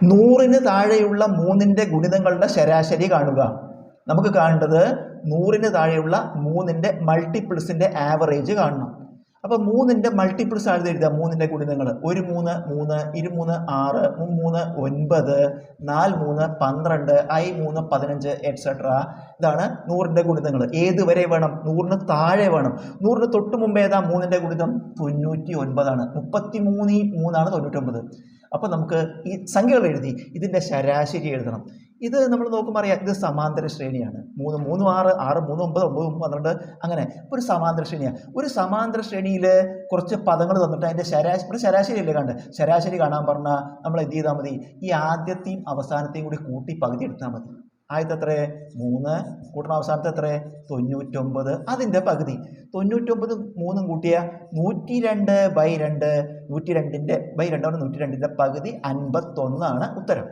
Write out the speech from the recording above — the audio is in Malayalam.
100-ന് താഴെയുള്ള മൂന്നിൻ്റെ ഗുണിതങ്ങളുടെ ശരാശരി കാണുക. നമുക്ക് കാണേണ്ടത് 100-ന് താഴെയുള്ള മൂന്നിൻ്റെ മൾട്ടിപ്പിൾസിൻ്റെ ആവറേജ് കാണണം. അപ്പോൾ 3-ന്റെ മൾട്ടിപ്പിൾസ് ആണ് എഴുതുക. 3-ന്റെ ഗുണിതങ്ങൾ 1 3 3, 2 3 6, 3 9, 4 3 12, I 3 15 എക്സെട്ര. ഇതാണ് 100-ന്റെ ഗുണിതങ്ങൾ. ഏത് വരെ വേണം? 100-ന് താഴെ വേണം. 100-ന് തൊട്ട് മുമ്പ് ഏതാ 3-ന്റെ ഗുണിതം? 99 ആണ്. 33 3 99. അപ്പോൾ നമുക്ക് ഈ സംഖ്യകൾ എഴുതി ഇതിൻ്റെ ശരാശരി എഴുതണം. ഇത് നമ്മൾ നോക്കുമ്പോൾ അറിയാം, ഇത് സമാന്തര ശ്രേണിയാണ്. 3 3 6 6 3 9 9 12 അങ്ങനെ ഒരു സമാന്തര ശ്രേണിയാണ്. ഒരു സമാന്തര ശ്രേണിയിൽ കുറച്ച് പദങ്ങൾ തന്നിട്ട് അതിൻ്റെ ശരാശരി അല്ലേ കണ്ട്, ശരാശരി കാണാൻ പറഞ്ഞാൽ നമ്മൾ എന്ത് ചെയ്താൽ മതി? ഈ ആദ്യത്തെയും അവസാനത്തെയും കൂടി കൂട്ടി പകുതി എടുത്താൽ മതി. ആദ്യത്തെ എത്ര? 3 കൂട്ടണം അവസാനത്തെ എത്ര? 99. അതിൻ്റെ പകുതി 99 3 കൂട്ടിയ 102/2. 102/2 102ന്റെ പകുതി 51 ആണ് ഉത്തരം.